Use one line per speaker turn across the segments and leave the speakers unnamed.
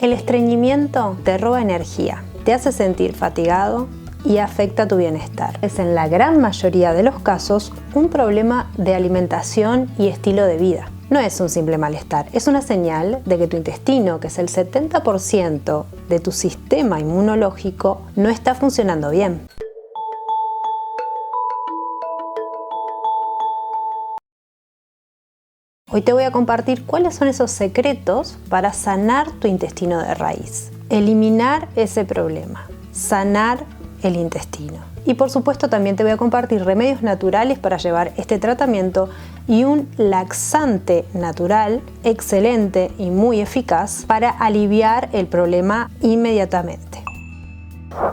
El estreñimiento te roba energía, te hace sentir fatigado y afecta tu bienestar. Es en la gran mayoría de los casos un problema de alimentación y estilo de vida. No es un simple malestar, es una señal de que tu intestino, que es el 70% de tu sistema inmunológico, no está funcionando bien. Hoy te voy a compartir cuáles son esos secretos para sanar tu intestino de raíz. Eliminar ese problema, sanar el intestino. Y por supuesto también te voy a compartir remedios naturales para llevar este tratamiento y un laxante natural excelente y muy eficaz para aliviar el problema inmediatamente.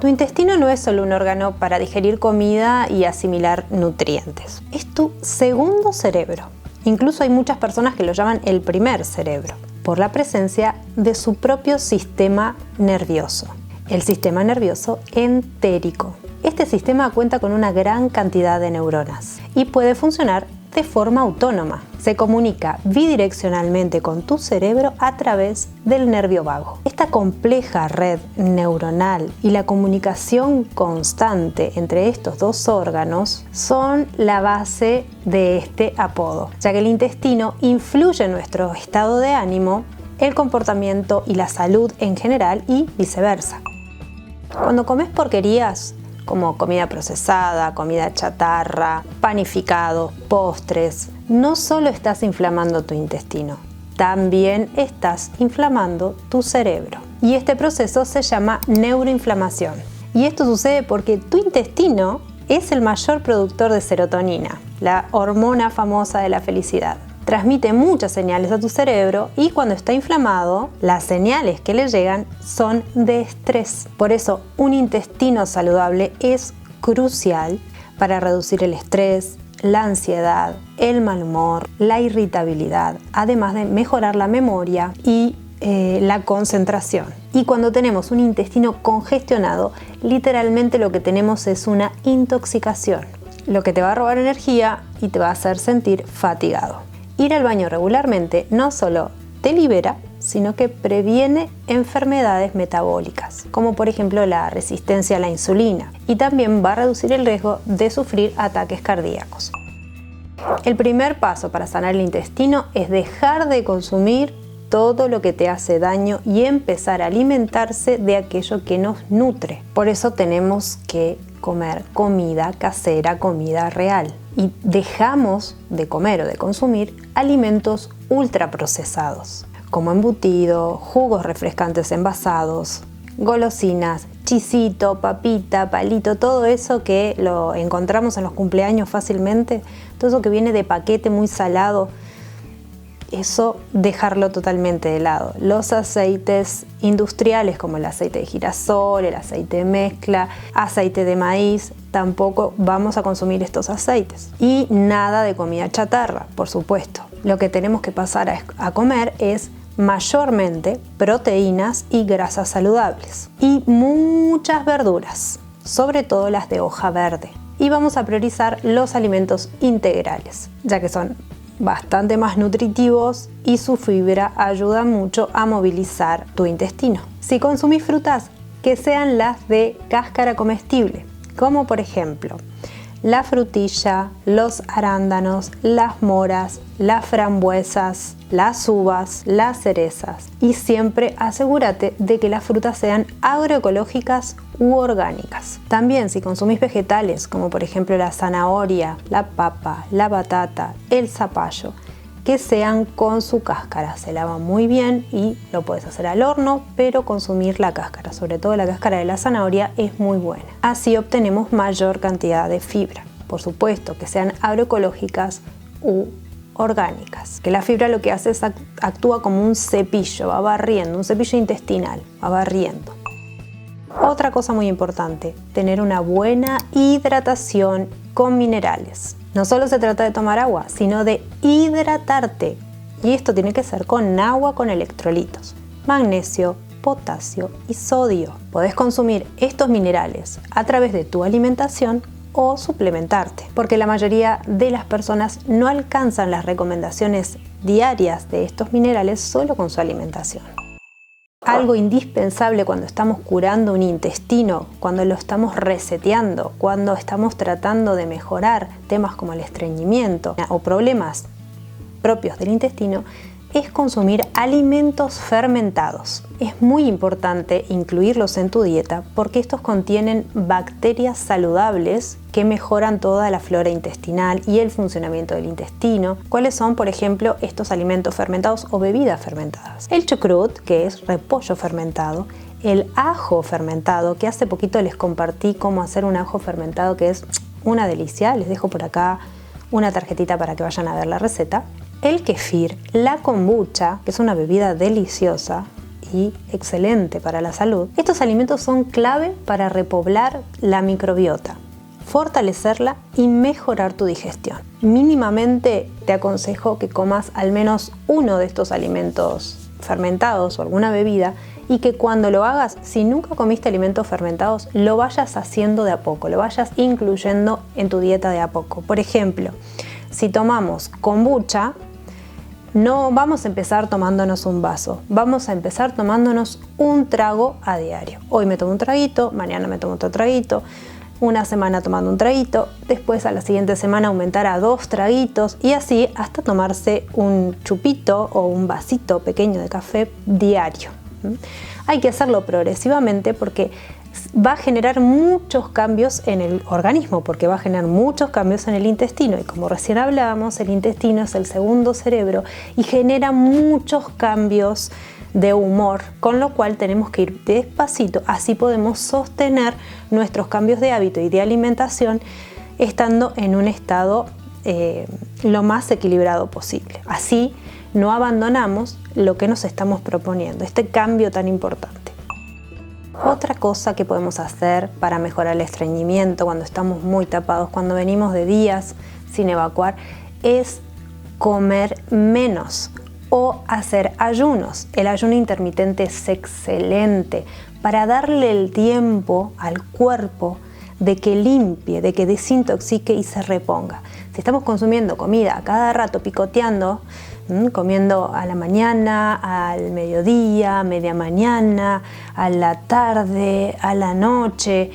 Tu intestino no es solo un órgano para digerir comida y asimilar nutrientes. Es tu segundo cerebro. Incluso hay muchas personas que lo llaman el primer cerebro, por la presencia de su propio sistema nervioso, el sistema nervioso entérico. Este sistema cuenta con una gran cantidad de neuronas y puede funcionar de forma autónoma. Se comunica bidireccionalmente con tu cerebro a través del nervio vago. Esta compleja red neuronal y la comunicación constante entre estos dos órganos son la base de este apodo, ya que el intestino influye en nuestro estado de ánimo, el comportamiento y la salud en general y viceversa. Cuando comes porquerías, como comida procesada, comida chatarra, panificado, postres, no solo estás inflamando tu intestino, también estás inflamando tu cerebro. Y este proceso se llama neuroinflamación. Y esto sucede porque tu intestino es el mayor productor de serotonina, la hormona famosa de la felicidad. Transmite muchas señales a tu cerebro y cuando está inflamado, las señales que le llegan son de estrés. Por eso, un intestino saludable es crucial para reducir el estrés, la ansiedad, el mal humor, la irritabilidad, además de mejorar la memoria y la concentración. Y cuando tenemos un intestino congestionado, literalmente lo que tenemos es una intoxicación, lo que te va a robar energía y te va a hacer sentir fatigado. Ir al baño regularmente no solo te libera, sino que previene enfermedades metabólicas, como por ejemplo la resistencia a la insulina, y también va a reducir el riesgo de sufrir ataques cardíacos. El primer paso para sanar el intestino es dejar de consumir todo lo que te hace daño y empezar a alimentarse de aquello que nos nutre. Por eso tenemos que comer comida casera, comida real. Y dejamos de comer o de consumir alimentos ultraprocesados, como embutido, jugos refrescantes envasados, golosinas, chisito, papita, palito, todo eso que lo encontramos en los cumpleaños fácilmente, todo eso que viene de paquete muy salado, eso dejarlo totalmente de lado. Los aceites industriales como el aceite de girasol, el aceite de mezcla, aceite de maíz, tampoco vamos a consumir estos aceites. Y nada de comida chatarra, por supuesto. Lo que tenemos que pasar a comer es mayormente proteínas y grasas saludables. Y muchas verduras, sobre todo las de hoja verde. Y vamos a priorizar los alimentos integrales, ya que son bastante más nutritivos y su fibra ayuda mucho a movilizar tu intestino. Si consumís frutas, que sean las de cáscara comestible, como por ejemplo la frutilla, los arándanos, las moras, las frambuesas, las uvas, las cerezas. Y siempre asegúrate de que las frutas sean agroecológicas u orgánicas. También si consumís vegetales, como por ejemplo la zanahoria, la papa, la batata, el zapallo, que sean con su cáscara. Se lava muy bien y lo puedes hacer al horno, pero consumir la cáscara, sobre todo la cáscara de la zanahoria, es muy buena. Así obtenemos mayor cantidad de fibra. Por supuesto, que sean agroecológicas u orgánicas. Que la fibra lo que hace es actúa como un cepillo, va barriendo, un cepillo intestinal, va barriendo. Otra cosa muy importante, tener una buena hidratación con minerales. No solo se trata de tomar agua, sino de hidratarte. Y esto tiene que ser con agua con electrolitos, magnesio, potasio y sodio. Podés consumir estos minerales a través de tu alimentación o suplementarte, porque la mayoría de las personas no alcanzan las recomendaciones diarias de estos minerales solo con su alimentación. algo indispensable cuando estamos curando un intestino, cuando lo estamos reseteando, cuando estamos tratando de mejorar temas como el estreñimiento o problemas propios del intestino, es consumir alimentos fermentados. Es muy importante incluirlos en tu dieta porque estos contienen bacterias saludables que mejoran toda la flora intestinal y el funcionamiento del intestino. ¿Cuáles son, por ejemplo, estos alimentos fermentados o bebidas fermentadas? El chucrut, que es repollo fermentado, el ajo fermentado, que hace poquito les compartí cómo hacer un ajo fermentado, que es una delicia. Les dejo por acá una tarjetita para que vayan a ver la receta. El kefir, la kombucha, que es una bebida deliciosa y excelente para la salud. Estos alimentos son clave para repoblar la microbiota, fortalecerla y mejorar tu digestión. Mínimamente te aconsejo que comas al menos uno de estos alimentos fermentados o alguna bebida y que cuando lo hagas, si nunca comiste alimentos fermentados, lo vayas haciendo de a poco, lo vayas incluyendo en tu dieta de a poco. Por ejemplo, si tomamos kombucha, no vamos a empezar tomándonos un vaso, vamos a empezar tomándonos un trago a diario. Hoy me tomo un traguito, mañana me tomo otro traguito, una semana tomando un traguito, después a la siguiente semana aumentar a 2 traguitos y así hasta tomarse un chupito o un vasito pequeño de café diario. Hay que hacerlo progresivamente porque va a generar muchos cambios en el organismo, porque va a generar muchos cambios en el intestino y como recién hablábamos, el intestino es el segundo cerebro y genera muchos cambios de humor, con lo cual tenemos que ir despacito, así podemos sostener nuestros cambios de hábito y de alimentación estando en un estado lo más equilibrado posible. Así no abandonamos lo que nos estamos proponiendo, este cambio tan importante. Otra cosa que podemos hacer para mejorar el estreñimiento cuando estamos muy tapados, cuando venimos de días sin evacuar, es comer menos o hacer ayunos. El ayuno intermitente es excelente para darle el tiempo al cuerpo de que limpie, de que desintoxique y se reponga. Si estamos consumiendo comida a cada rato, picoteando, comiendo a la mañana, al mediodía, media mañana, a la tarde, a la noche,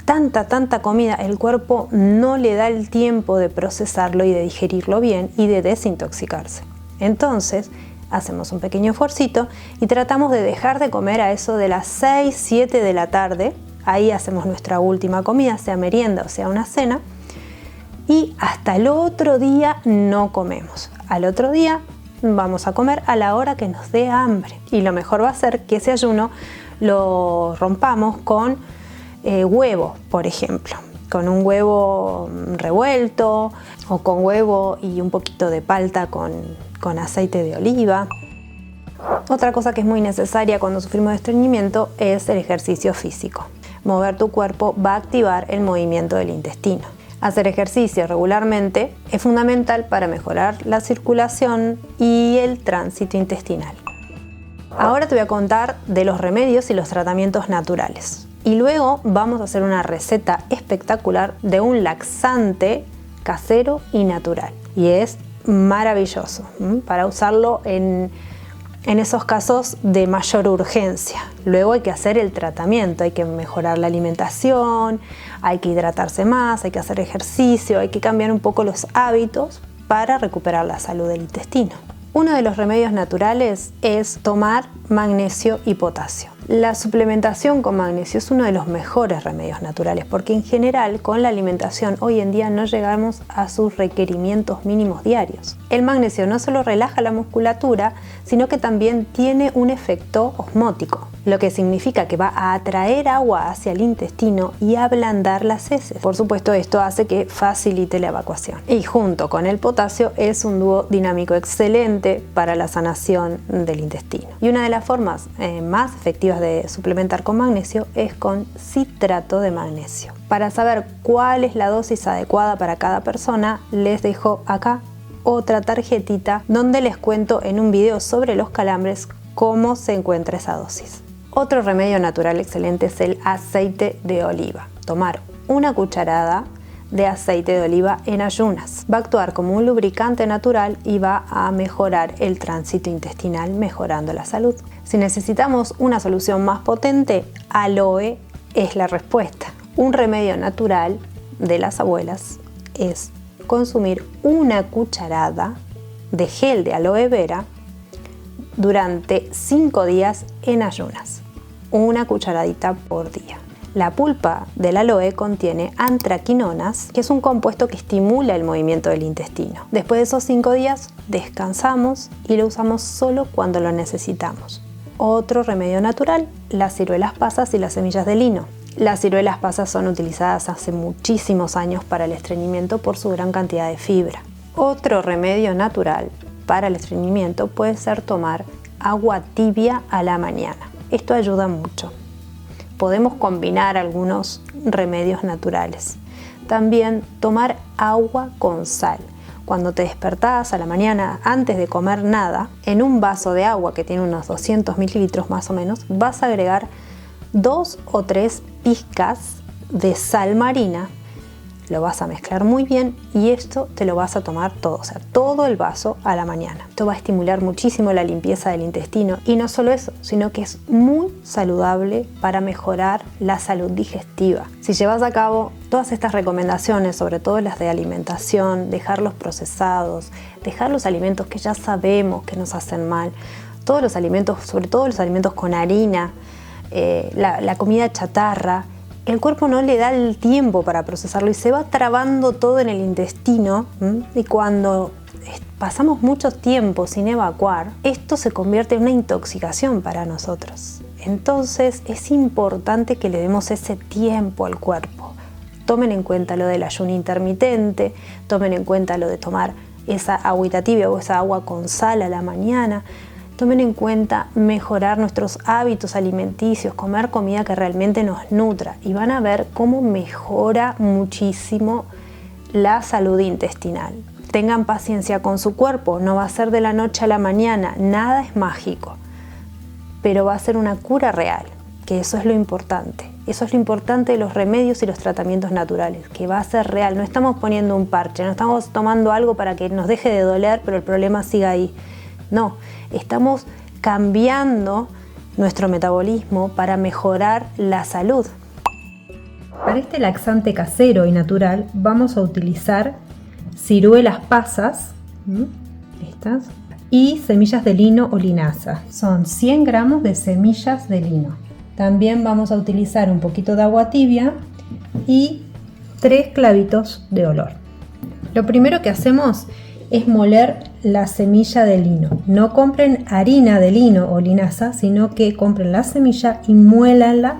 tanta comida, el cuerpo no le da el tiempo de procesarlo y de digerirlo bien y de desintoxicarse. Entonces, hacemos un pequeño esfuercito y tratamos de dejar de comer a eso de las 6, 7 de la tarde. Ahí hacemos nuestra última comida, sea merienda o sea una cena. Y hasta el otro día no comemos. Al otro día vamos a comer a la hora que nos dé hambre. Y lo mejor va a ser que ese ayuno lo rompamos con huevo, por ejemplo. Con un huevo revuelto o con huevo y un poquito de palta con aceite de oliva. Otra cosa que es muy necesaria cuando sufrimos de estreñimiento es el ejercicio físico. Mover tu cuerpo va a activar el movimiento del intestino. Hacer ejercicio regularmente es fundamental para mejorar la circulación y el tránsito intestinal. Ahora te voy a contar de los remedios y los tratamientos naturales. Y luego vamos a hacer una receta espectacular de un laxante casero y natural. Y es maravilloso para usarlo en esos casos de mayor urgencia. Luego hay que hacer el tratamiento, hay que mejorar la alimentación, hay que hidratarse más, hay que hacer ejercicio, hay que cambiar un poco los hábitos para recuperar la salud del intestino. Uno de los remedios naturales es tomar magnesio y potasio. La suplementación con magnesio es uno de los mejores remedios naturales porque en general con la alimentación hoy en día no llegamos a sus requerimientos mínimos diarios. El magnesio no solo relaja la musculatura, sino que también tiene un efecto osmótico, lo que significa que va a atraer agua hacia el intestino y ablandar las heces. Por supuesto, esto hace que facilite la evacuación. Y junto con el potasio es un dúo dinámico excelente para la sanación del intestino. Y una de las formas más efectivas de suplementar con magnesio es con citrato de magnesio. Para saber cuál es la dosis adecuada para cada persona, les dejo acá otra tarjetita donde les cuento en un video sobre los calambres cómo se encuentra esa dosis. Otro remedio natural excelente es el aceite de oliva. Tomar una cucharada de aceite de oliva en ayunas. Va a actuar como un lubricante natural y va a mejorar el tránsito intestinal, mejorando la salud. Si necesitamos una solución más potente, aloe es la respuesta. Un remedio natural de las abuelas es consumir una cucharada de gel de aloe vera durante 5 días en ayunas. Una cucharadita por día. La pulpa del aloe contiene antraquinonas, que es un compuesto que estimula el movimiento del intestino. Después de esos 5 días descansamos y lo usamos solo cuando lo necesitamos. Otro remedio natural, las ciruelas pasas y las semillas de lino. Las ciruelas pasas son utilizadas hace muchísimos años para el estreñimiento por su gran cantidad de fibra. Otro remedio natural para el estreñimiento puede ser tomar agua tibia a la mañana. Esto ayuda mucho. Podemos combinar algunos remedios naturales. También tomar agua con sal. Cuando te despertás a la mañana antes de comer nada, en un vaso de agua que tiene unos 200 mililitros más o menos, vas a agregar 2 o 3 pizcas de sal marina. Lo vas a mezclar muy bien y esto te lo vas a tomar todo, o sea, todo el vaso a la mañana. Esto va a estimular muchísimo la limpieza del intestino y no solo eso, sino que es muy saludable para mejorar la salud digestiva. Si llevas a cabo todas estas recomendaciones, sobre todo las de alimentación, dejar los procesados, dejar los alimentos que ya sabemos que nos hacen mal, todos los alimentos, sobre todo los alimentos con harina, la comida chatarra, el cuerpo no le da el tiempo para procesarlo y se va trabando todo en el intestino. Y cuando pasamos mucho tiempo sin evacuar, esto se convierte en una intoxicación para nosotros. Entonces es importante que le demos ese tiempo al cuerpo. Tomen en cuenta lo del ayuno intermitente, tomen en cuenta lo de tomar esa agüita tibia o esa agua con sal a la mañana. Tomen en cuenta mejorar nuestros hábitos alimenticios, comer comida que realmente nos nutra y van a ver cómo mejora muchísimo la salud intestinal. Tengan paciencia con su cuerpo, no va a ser de la noche a la mañana, nada es mágico, pero va a ser una cura real, que eso es lo importante. Eso es lo importante de los remedios y los tratamientos naturales, que va a ser real. No estamos poniendo un parche, no estamos tomando algo para que nos deje de doler, pero el problema siga ahí. No, estamos cambiando nuestro metabolismo para mejorar la salud.
Para este laxante casero y natural vamos a utilizar ciruelas pasas, estas, y semillas de lino o linaza. Son 100 gramos de semillas de lino. También vamos a utilizar un poquito de agua tibia y 3 clavitos de olor. Lo primero que hacemos es moler la semilla de lino. No compren harina de lino o linaza, sino que compren la semilla y muélanla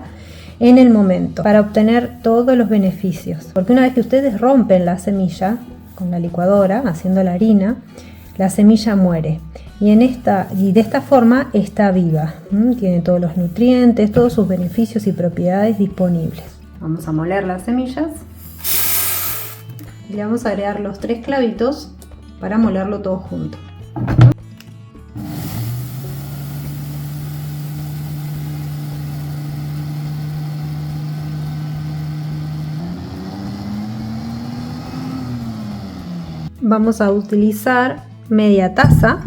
en el momento para obtener todos los beneficios. Porque una vez que ustedes rompen la semilla con la licuadora, haciendo la harina, la semilla muere. Y de esta forma está viva. Tiene todos los nutrientes, todos sus beneficios y propiedades disponibles. Vamos a moler las semillas y le vamos a agregar los 3 clavitos para molerlo todo junto. Vamos a utilizar media taza,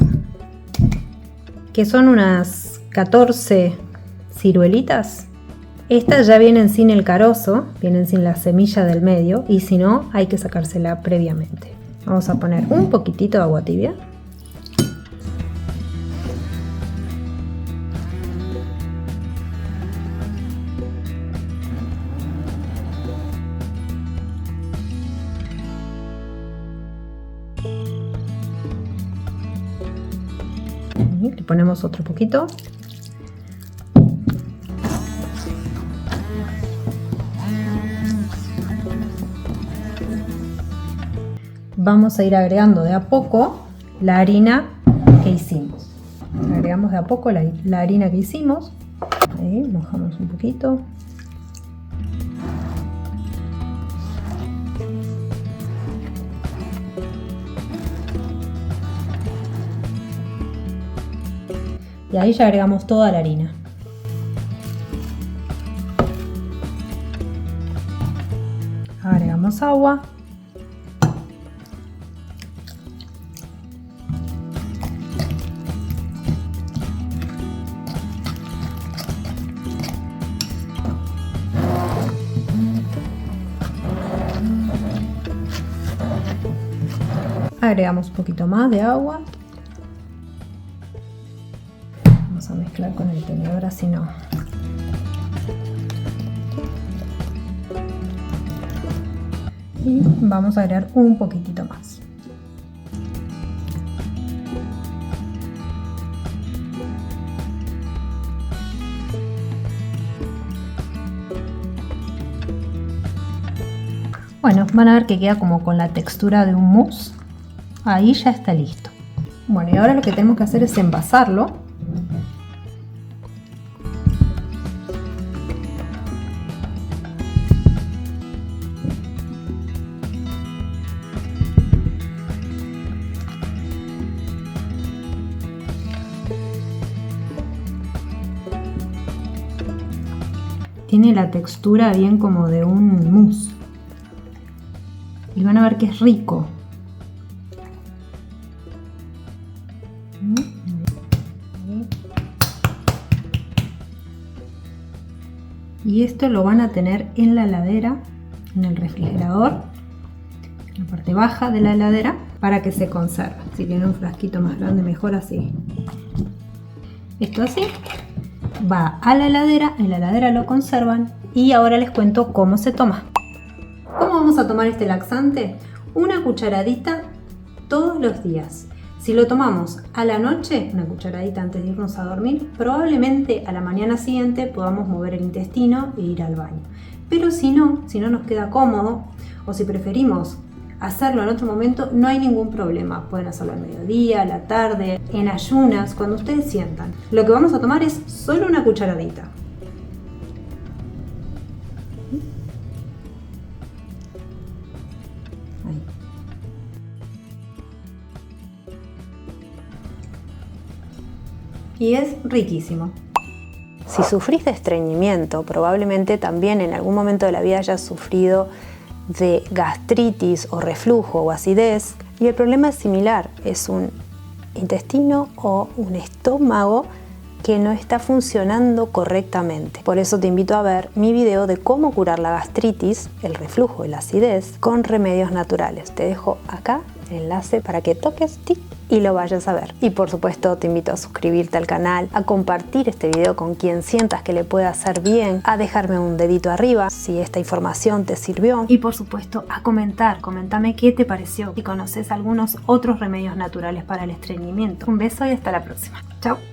que son unas 14 ciruelitas. Estas ya vienen sin el carozo, vienen sin la semilla del medio, y si no, hay que sacársela previamente. Vamos a poner un poquitito de agua tibia. Y le ponemos otro poquito. Vamos a ir agregando de a poco la harina que hicimos. Agregamos de a poco la harina que hicimos. Ahí, mojamos un poquito. Y ahí ya agregamos toda la harina. Agregamos agua. Agregamos un poquito más de agua. Vamos a mezclar con el tenedor, así no. Y vamos a agregar un poquitito más. Bueno, van a ver que queda como con la textura de un mousse. Ahí ya está listo. Bueno, y ahora lo que tenemos que hacer es envasarlo. Tiene la textura bien como de un mousse. Y van a ver que es rico. Y esto lo van a tener en la heladera, en el refrigerador, en la parte baja de la heladera, para que se conserve. Si tienen un frasquito más grande, mejor así. Esto así va a la heladera, en la heladera lo conservan y ahora les cuento cómo se toma. ¿Cómo vamos a tomar este laxante? Una cucharadita todos los días. Si lo tomamos a la noche, una cucharadita antes de irnos a dormir, probablemente a la mañana siguiente podamos mover el intestino e ir al baño. Pero si no nos queda cómodo o si preferimos hacerlo en otro momento, no hay ningún problema. Pueden hacerlo al mediodía, a la tarde, en ayunas, cuando ustedes sientan. Lo que vamos a tomar es solo una cucharadita. Ahí. Y es riquísimo.
Si sufrís de estreñimiento, probablemente también en algún momento de la vida hayas sufrido de gastritis o reflujo o acidez, y el problema es similar, es un intestino o un estómago que no está funcionando correctamente. Por eso te invito a ver mi video de cómo curar la gastritis, el reflujo y la acidez con remedios naturales. Te dejo acá el enlace para que toques tic y lo vayas a ver. Y por supuesto te invito a suscribirte al canal, a compartir este video con quien sientas que le puede hacer bien, a dejarme un dedito arriba si esta información te sirvió y por supuesto a comentame qué te pareció, si conoces algunos otros remedios naturales para el estreñimiento. Un beso y hasta la próxima. Chao.